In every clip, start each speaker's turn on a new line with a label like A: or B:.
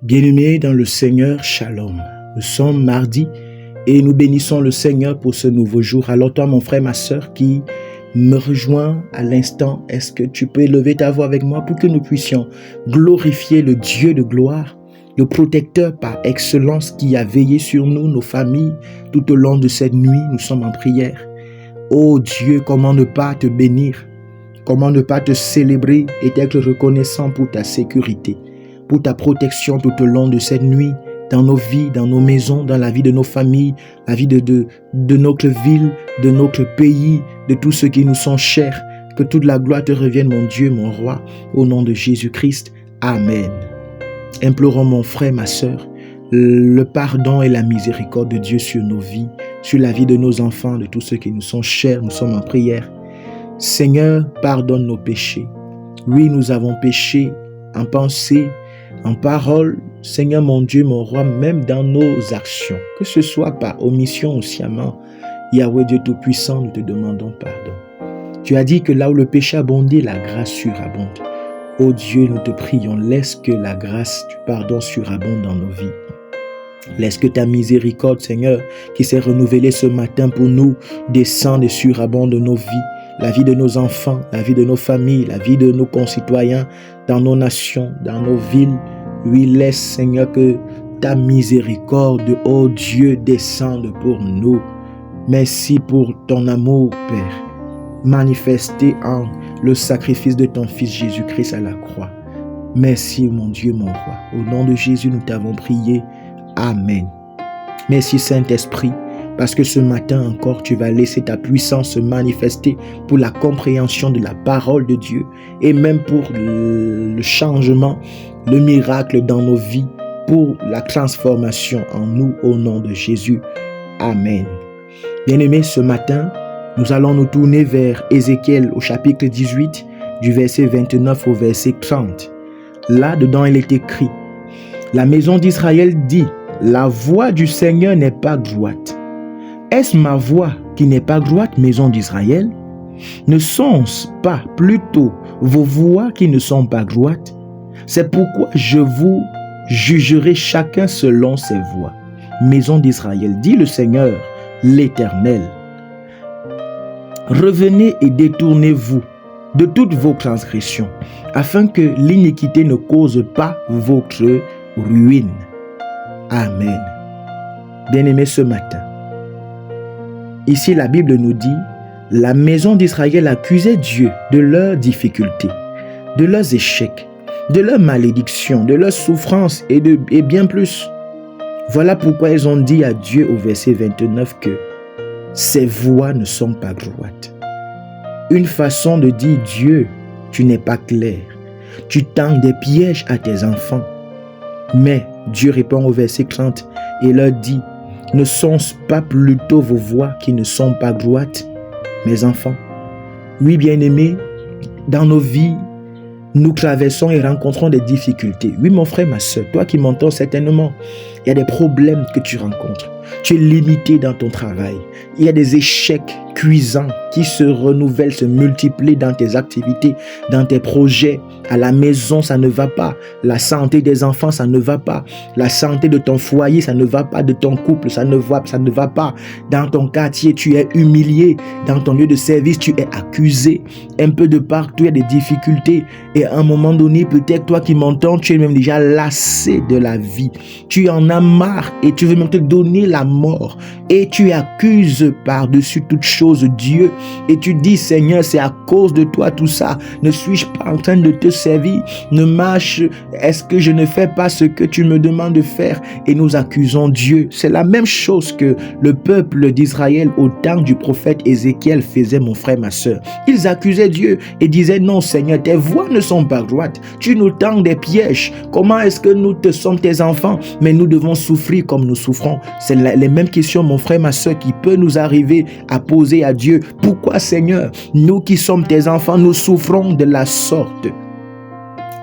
A: Bien-aimés dans le Seigneur, Shalom. Nous sommes mardi et nous bénissons le Seigneur pour ce nouveau jour. Alors toi, mon frère, ma sœur, qui me rejoint à l'instant, est-ce que tu peux élever ta voix avec moi pour que nous puissions glorifier le Dieu de gloire, le protecteur par excellence qui a veillé sur nous, nos familles, tout au long de cette nuit. Nous sommes en prière. Oh Dieu, comment ne pas te bénir, comment ne pas te célébrer et être reconnaissant pour ta sécurité, pour ta protection tout au long de cette nuit, dans nos vies, dans nos maisons, dans la vie de nos familles, la vie de notre ville, de notre pays, de tous ceux qui nous sont chers. Que toute la gloire te revienne, mon Dieu, mon roi, au nom de Jésus-Christ. Amen. Implorons, mon frère, ma sœur, le pardon et la miséricorde de Dieu sur nos vies, sur la vie de nos enfants, de tous ceux qui nous sont chers. Nous sommes en prière. Seigneur, pardonne nos péchés. Oui, nous avons péché en pensée, en parole, Seigneur mon Dieu, mon roi, même dans nos actions, que ce soit par omission ou sciemment, Yahweh Dieu Tout-Puissant, nous te demandons pardon. Tu as dit que là où le péché abondait, la grâce surabonde. Ô Dieu, nous te prions, laisse que la grâce du pardon surabonde dans nos vies. Laisse que ta miséricorde, Seigneur, qui s'est renouvelée ce matin pour nous, descende et surabonde nos vies. La vie de nos enfants, la vie de nos familles, la vie de nos concitoyens, dans nos nations, dans nos villes. Oui, laisse, Seigneur, que ta miséricorde, ô Dieu, descende pour nous. Merci pour ton amour, Père, manifesté en le sacrifice de ton Fils Jésus-Christ à la croix. Merci, mon Dieu, mon roi. Au nom de Jésus, nous t'avons prié. Amen. Merci, Saint-Esprit, parce que ce matin encore, tu vas laisser ta puissance se manifester pour la compréhension de la parole de Dieu et même pour le changement, le miracle dans nos vies, pour la transformation en nous au nom de Jésus. Amen. Bien-aimés, ce matin, nous allons nous tourner vers Ézéchiel au chapitre 18, du verset 29 au verset 30. Là-dedans, il est écrit, « La maison d'Israël dit, la voix du Seigneur n'est pas droite. Est-ce ma voix qui n'est pas droite, maison d'Israël? Ne sont-ce pas plutôt vos voix qui ne sont pas droites? C'est pourquoi je vous jugerai chacun selon ses voies. Maison d'Israël, dit le Seigneur, l'Éternel. Revenez et détournez-vous de toutes vos transgressions, afin que l'iniquité ne cause pas votre ruine. Amen. Bien-aimés, ce matin, ici, la Bible nous dit, la maison d'Israël accusait Dieu de leurs difficultés, de leurs échecs, de leurs malédictions, de leurs souffrances et bien plus. Voilà pourquoi ils ont dit à Dieu au verset 29 que ses voies ne sont pas droites. Une façon de dire Dieu, tu n'es pas clair. Tu tends des pièges à tes enfants. Mais Dieu répond au verset 30 et leur dit, ne sont-ce pas plutôt vos voies qui ne sont pas droites, mes enfants? Oui, bien-aimés, dans nos vies, nous traversons et rencontrons des difficultés. Oui, mon frère, ma soeur, toi qui m'entends certainement, il y a des problèmes que tu rencontres. Tu es limité dans ton travail. Il y a des échecs cuisants qui se renouvellent, se multiplient dans tes activités, dans tes projets. À la maison, ça ne va pas. La santé des enfants, ça ne va pas. La santé de ton foyer, ça ne va pas. De ton couple, ça ne va pas. Dans ton quartier, tu es humilié. Dans ton lieu de service, tu es accusé. Un peu de partout, il y a des difficultés. Et à un moment donné, peut-être toi qui m'entends, tu es même déjà lassé de la vie. Tu en as marre et tu veux même te donner la mort. Et tu accuses par-dessus toute chose Dieu. Et tu dis, Seigneur, c'est à cause de toi tout ça. Ne suis-je pas en train de te servir? Ne marche, est-ce que je ne fais pas ce que tu me demandes de faire? Et nous accusons Dieu. C'est la même chose que le peuple d'Israël au temps du prophète Ézéchiel faisait, mon frère, ma soeur. Ils accusaient Dieu et disaient, non Seigneur, tes voies ne sont pas droites. Tu nous tends des pièges. Comment est-ce que nous te sommes tes enfants, mais nous devons souffrir comme nous souffrons? C'est les mêmes questions, mon frère, ma soeur, qui peut nous arriver à poser à Dieu. Pourquoi, Seigneur, nous qui sommes tes enfants, nous souffrons de la sorte?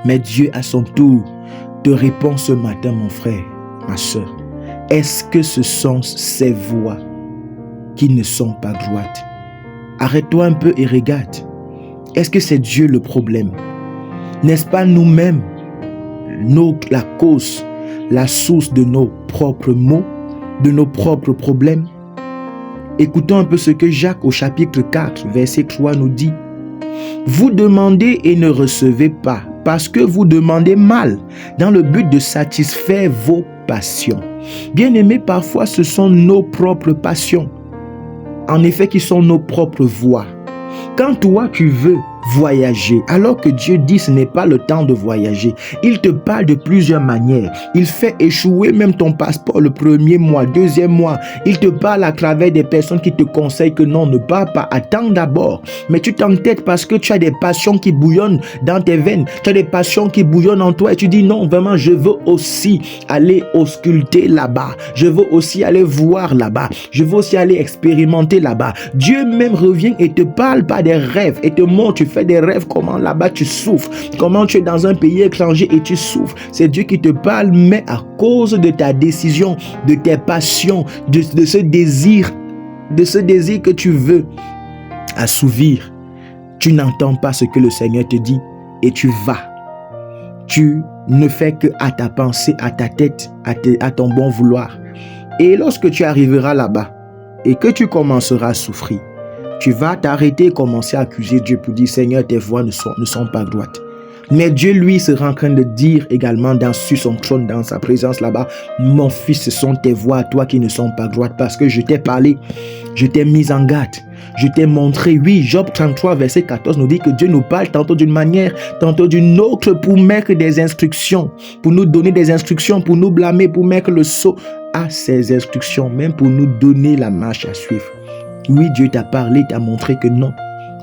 A: Mais Dieu, à son tour, te répond ce matin, mon frère, ma soeur. Est-ce que ce sont ces voies qui ne sont pas droites? Arrête-toi un peu et regarde. Est-ce que c'est Dieu le problème? N'est-ce pas nous-mêmes la cause la source de nos propres maux, de nos propres problèmes. Écoutons un peu ce que Jacques au chapitre 4, verset 3 nous dit. Vous demandez et ne recevez pas, parce que vous demandez mal, dans le but de satisfaire vos passions. Bien-aimés, parfois ce sont nos propres passions, en effet qui sont nos propres voies. Quand toi tu veux voyager, alors que Dieu dit ce n'est pas le temps de voyager, il te parle de plusieurs manières. Il fait échouer même ton passeport le premier mois, deuxième mois. Il te parle à travers des personnes qui te conseillent que non, ne pars pas, attends d'abord. Mais tu t'entêtes parce que tu as des passions qui bouillonnent dans tes veines, tu as des passions qui bouillonnent en toi et tu dis non, vraiment, je veux aussi aller ausculter là-bas, je veux aussi aller voir là-bas, je veux aussi aller expérimenter là-bas. Dieu même revient et te parle pas des rêves et te montre, tu fais des rêves, comment là-bas tu souffres, comment tu es dans un pays étranger et tu souffres. C'est Dieu qui te parle, mais à cause de ta décision, de tes passions, de ce désir que tu veux assouvir, tu n'entends pas ce que le Seigneur te dit et tu vas. Tu ne fais que à ta pensée, à ta tête, à ton bon vouloir. Et lorsque tu arriveras là-bas et que tu commenceras à souffrir, tu vas t'arrêter et commencer à accuser Dieu pour dire Seigneur, tes voies ne sont pas droites. Mais Dieu, lui, sera en train de dire également sur son trône, dans sa présence là-bas, mon fils, ce sont tes voies à toi qui ne sont pas droites parce que je t'ai parlé, je t'ai mis en garde, je t'ai montré. Oui, Job 33, verset 14 nous dit que Dieu nous parle tantôt d'une manière, tantôt d'une autre pour mettre des instructions, pour nous donner des instructions, pour nous blâmer, pour mettre le sceau à ses instructions, même pour nous donner la marche à suivre. Oui, Dieu t'a parlé, t'a montré que non,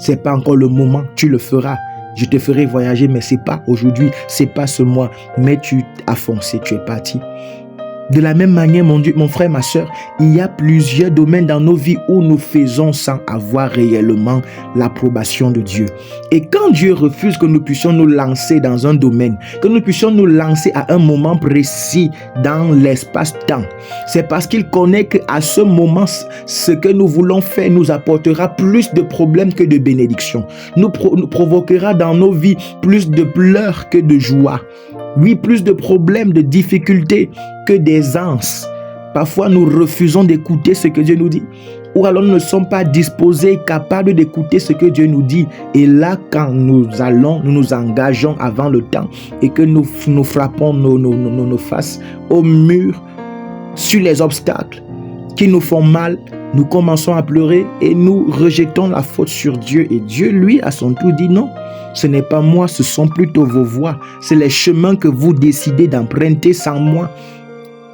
A: c'est pas encore le moment, tu le feras. Je te ferai voyager, mais c'est pas aujourd'hui, c'est pas ce mois, mais tu as foncé, tu es parti. De la même manière, mon Dieu, mon frère, ma soeur, il y a plusieurs domaines dans nos vies où nous faisons sans avoir réellement l'approbation de Dieu. Et quand Dieu refuse que nous puissions nous lancer dans un domaine, que nous puissions nous lancer à un moment précis dans l'espace-temps, c'est parce qu'il connaît qu'à ce moment, ce que nous voulons faire nous apportera plus de problèmes que de bénédictions, nous provoquera dans nos vies plus de pleurs que de joie. Oui, plus de problèmes, de difficultés que d'aisance. Parfois, nous refusons d'écouter ce que Dieu nous dit. Ou alors, nous ne sommes pas disposés, capables d'écouter ce que Dieu nous dit. Et là, quand nous nous engageons avant le temps et que nous frappons nos faces au mur, sur les obstacles qui nous font mal, nous commençons à pleurer et nous rejetons la faute sur Dieu. Et Dieu, lui, à son tour, dit non. Ce n'est pas moi, ce sont plutôt vos voies. C'est les chemins que vous décidez d'emprunter sans moi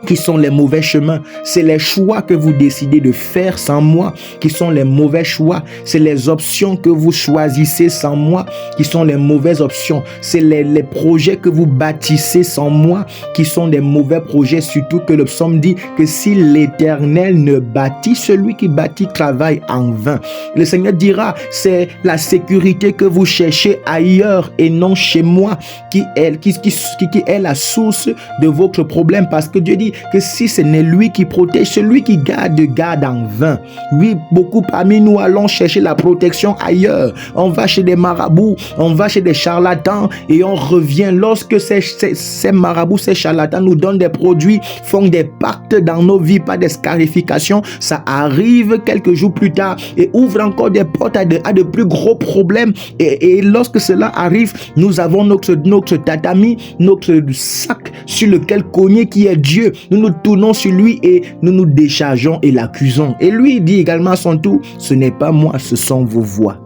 A: qui sont les mauvais chemins. C'est les choix que vous décidez de faire sans moi qui sont les mauvais choix. C'est les options que vous choisissez sans moi qui sont les mauvaises options. C'est les projets que vous bâtissez sans moi qui sont des mauvais projets. Surtout que le psaume dit que si l'Éternel ne bâtit, celui qui bâtit travaille en vain. Le Seigneur dira, c'est la sécurité que vous cherchez ailleurs et non chez moi qui est la source de votre problème, parce que Dieu dit que si ce n'est lui qui protège, celui qui garde en vain. Oui, beaucoup parmi nous allons chercher la protection ailleurs. On va chez des marabouts, on va chez des charlatans et on revient. Lorsque ces marabouts, ces charlatans nous donnent des produits, font des pactes dans nos vies, pas des scarifications, ça arrive quelques jours plus tard et ouvre encore des portes à de plus gros problèmes. Et lorsque cela arrive, nous avons notre tatami, notre sac sur lequel cogner qui est Dieu. Nous nous tournons sur lui et nous nous déchargeons et l'accusons. Et lui dit également à son tour, ce n'est pas moi, ce sont vos voix.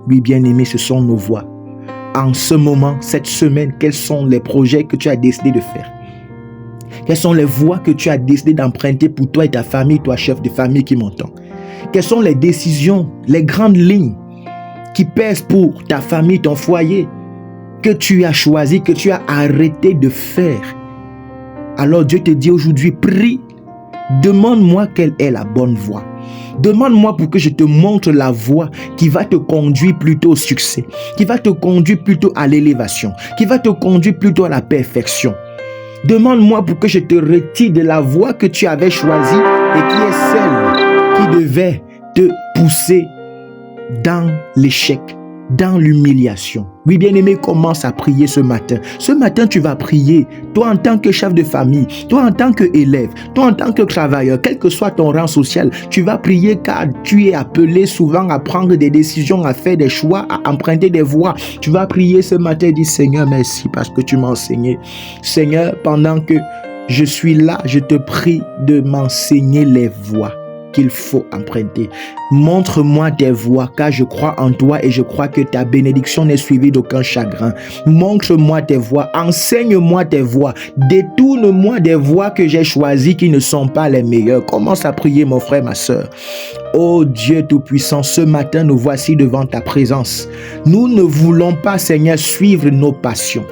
A: Oui, bien-aimé, ce sont nos voix. En ce moment, cette semaine, quels sont les projets que tu as décidé de faire? Quelles sont les voies que tu as décidé d'emprunter pour toi et ta famille, toi chef de famille qui m'entend? Quelles sont les décisions, les grandes lignes qui pèsent pour ta famille, ton foyer, que tu as choisi, que tu as arrêté de faire? Alors Dieu te dit aujourd'hui, prie, demande-moi quelle est la bonne voie. Demande-moi pour que je te montre la voie qui va te conduire plutôt au succès, qui va te conduire plutôt à l'élévation, qui va te conduire plutôt à la perfection. Demande-moi pour que je te retire de la voie que tu avais choisie et qui est celle qui devait te pousser dans l'échec, dans l'humiliation. Oui, bien-aimé, commence à prier ce matin. Ce matin, tu vas prier. Toi, en tant que chef de famille, toi, en tant qu'élève, toi, en tant que travailleur, quel que soit ton rang social, tu vas prier car tu es appelé souvent à prendre des décisions, à faire des choix, à emprunter des voies. Tu vas prier ce matin et dire, Seigneur, merci parce que tu m'as enseigné. Seigneur, pendant que je suis là, je te prie de m'enseigner les voies qu'il faut emprunter. Montre-moi tes voies, car je crois en toi et je crois que ta bénédiction n'est suivie d'aucun chagrin. Montre-moi tes voies, enseigne-moi tes voies, détourne-moi des voies que j'ai choisies qui ne sont pas les meilleures. Commence à prier, mon frère, ma soeur. Oh Dieu Tout-Puissant, ce matin, nous voici devant ta présence. Nous ne voulons pas, Seigneur, suivre nos passions.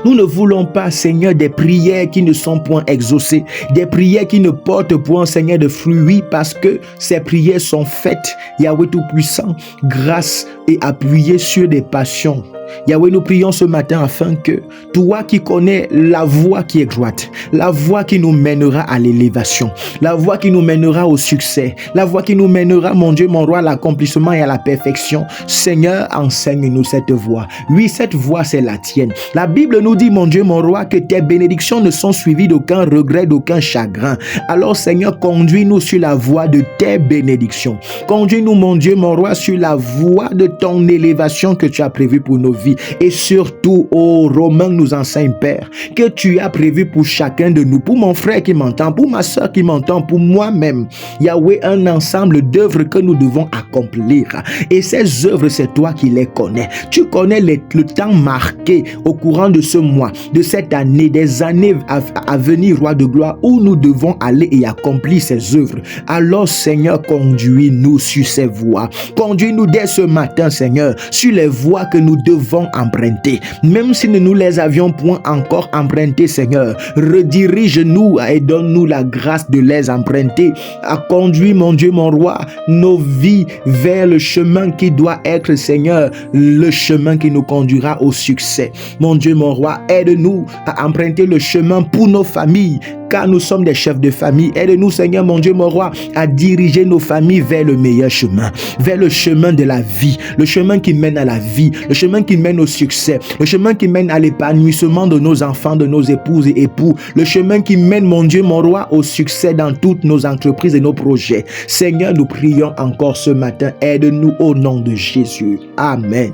A: Nous ne voulons pas, Seigneur, des prières qui ne sont point exaucées, des prières qui ne portent point, Seigneur, de fruits, oui, parce que ces prières sont faites, Yahweh Tout-Puissant, grâce et appuyées sur des passions. Yahweh, nous prions ce matin afin que toi qui connais la voie qui est droite, la voie qui nous mènera à l'élévation, la voie qui nous mènera au succès, la voie qui nous mènera, mon Dieu, mon roi, à l'accomplissement et à la perfection. Seigneur, enseigne-nous cette voie. Oui, cette voie, c'est la tienne. La Bible nous dit, mon Dieu, mon roi, que tes bénédictions ne sont suivies d'aucun regret, d'aucun chagrin. Alors, Seigneur, conduis-nous sur la voie de tes bénédictions. Conduis-nous, mon Dieu, mon roi, sur la voie de ton élévation que tu as prévue pour nos vies. Et surtout, oh, Romains nous enseigne, Père, que tu as prévu pour chacun de nous, pour mon frère qui m'entend, pour ma soeur qui m'entend, pour moi-même. Yahweh, un ensemble d'œuvres que nous devons accomplir. Et ces œuvres, c'est toi qui les connais. Tu connais le temps marqué au courant de ce mois, de cette année, des années à venir, roi de gloire, où nous devons aller et accomplir ces œuvres. Alors, Seigneur, conduis-nous sur ces voies. Conduis-nous dès ce matin, Seigneur, sur les voies que nous devons emprunter. Même si nous ne les avions point encore empruntées, Seigneur, redirige-nous et donne-nous la grâce de les emprunter. À conduire, mon Dieu, mon roi, nos vies vers le chemin qui doit être, Seigneur, le chemin qui nous conduira au succès. Mon Dieu, mon roi, aide-nous à emprunter le chemin pour nos familles, car nous sommes des chefs de famille. Aide-nous, Seigneur, mon Dieu, mon roi, à diriger nos familles vers le meilleur chemin, vers le chemin de la vie, le chemin qui mène à la vie, le chemin qui mène au succès, le chemin qui mène à l'épanouissement de nos enfants, de nos épouses et époux, le chemin qui mène, mon Dieu, mon roi, au succès dans toutes nos entreprises et nos projets. Seigneur, nous prions encore ce matin, aide-nous au nom de Jésus. Amen.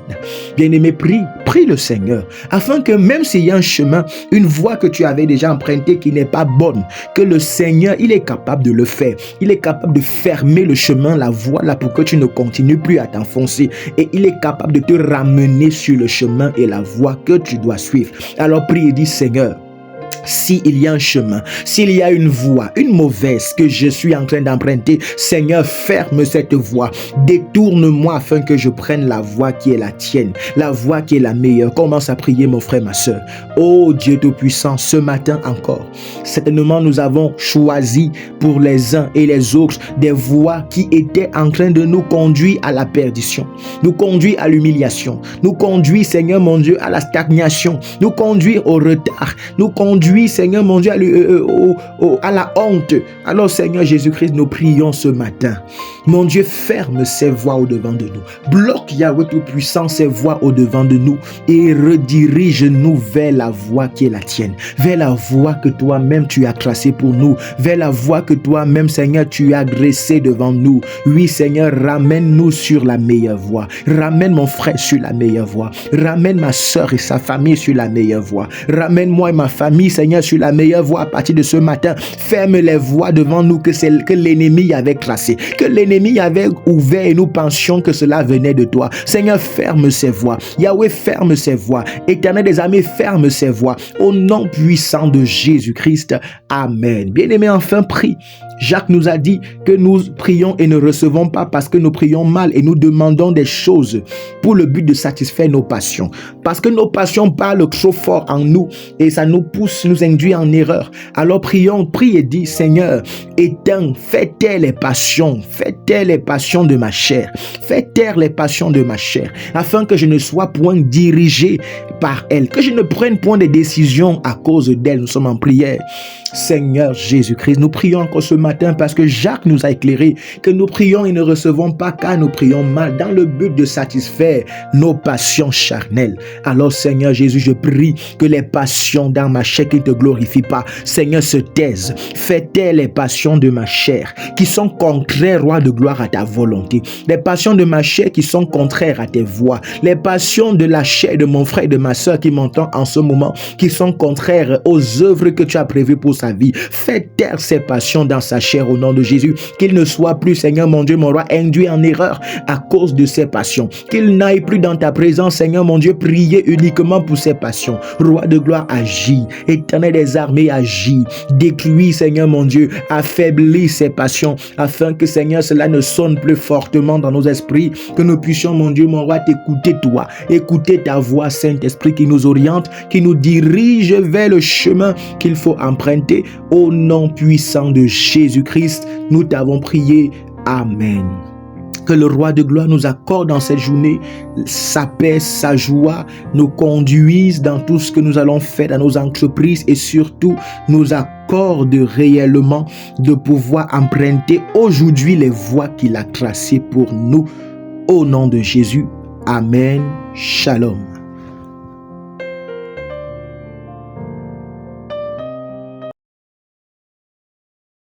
A: Bien-aimé, prie le Seigneur, afin que même s'il y a un chemin, une voie que tu avais déjà empruntée qui n'est pas bonne, que le Seigneur, il est capable de le faire. Il est capable de fermer le chemin, la voie là, pour que tu ne continues plus à t'enfoncer. Et il est capable de te ramener sur le chemin et la voie que tu dois suivre. Alors prie et dis, Seigneur, s'il y a un chemin, s'il y a une voie, une mauvaise que je suis en train d'emprunter, Seigneur, ferme cette voie. Détourne-moi afin que je prenne la voie qui est la tienne, la voie qui est la meilleure. Commence à prier, mon frère, ma soeur. Oh Dieu Tout-Puissant, ce matin encore, certainement nous avons choisi pour les uns et les autres des voies qui étaient en train de nous conduire à la perdition, nous conduire à l'humiliation, nous conduire, Seigneur mon Dieu, à la stagnation, nous conduire au retard, nous conduire, Seigneur mon Dieu, à la honte. Alors, Seigneur Jésus-Christ, nous prions ce matin. Mon Dieu, ferme ces voies au-devant de nous. Bloque, Yahweh Tout-Puissant, ces voies au-devant de nous et redirige-nous vers la voie qui est la tienne, vers la voie que toi-même tu as tracée pour nous, vers la voie que toi-même, Seigneur, tu as dressée devant nous. Oui, Seigneur, ramène-nous sur la meilleure voie. Ramène mon frère sur la meilleure voie. Ramène ma soeur et sa famille sur la meilleure voie. Ramène-moi et ma famille, Seigneur, sur la meilleure voie à partir de ce matin. Ferme les voies devant nous que l'ennemi avait tracées, que l'ennemi avait ouvert et nous pensions que cela venait de toi. Seigneur, ferme ces voies. Yahweh, ferme ces voies. Éternel des armées, ferme ces voies. Au nom puissant de Jésus-Christ. Amen. Bien-aimé, enfin prie. Jacques nous a dit que nous prions et ne recevons pas parce que nous prions mal et nous demandons des choses pour le but de satisfaire nos passions. Parce que nos passions parlent trop fort en nous et ça nous pousse, nous induit en erreur. Alors prions, prie et dis, Seigneur, éteins, fais taire les passions de ma chair. Fais taire les passions de ma chair afin que je ne sois point dirigé par elle, que je ne prenne point de décisions à cause d'elle. Nous sommes en prière. Seigneur Jésus-Christ, nous prions encore ce matin matin parce que Jacques nous a éclairé que nous prions et ne recevons pas car nous prions mal dans le but de satisfaire nos passions charnelles. Alors Seigneur Jésus, je prie que les passions dans ma chair qui ne te glorifient pas, Seigneur, se taisent. Fais taire les passions de ma chair qui sont contraires, roi de gloire, à ta volonté. Les passions de ma chair qui sont contraires à tes voies. Les passions de la chair de mon frère et de ma soeur qui m'entend en ce moment, qui sont contraires aux œuvres que tu as prévues pour sa vie. Fais taire ces passions dans sa chair au nom de Jésus. Qu'il ne soit plus, Seigneur mon Dieu, mon roi, induit en erreur à cause de ces passions. Qu'il n'aille plus dans ta présence, Seigneur mon Dieu, prier uniquement pour ses passions. Roi de gloire, agis. Éternel des armées, agis. Détruis, Seigneur mon Dieu, affaiblis ses passions, afin que, Seigneur, cela ne sonne plus fortement dans nos esprits, que nous puissions, mon Dieu, mon roi, t'écouter toi, écouter ta voix, Saint-Esprit, qui nous oriente, qui nous dirige vers le chemin qu'il faut emprunter. Au nom puissant de Jésus-Christ, nous t'avons prié. Amen. Que le roi de gloire nous accorde dans cette journée sa paix, sa joie, nous conduise dans tout ce que nous allons faire dans nos entreprises et surtout nous accorde réellement de pouvoir emprunter aujourd'hui les voies qu'il a tracées pour nous. Au nom de Jésus, Amen. Shalom.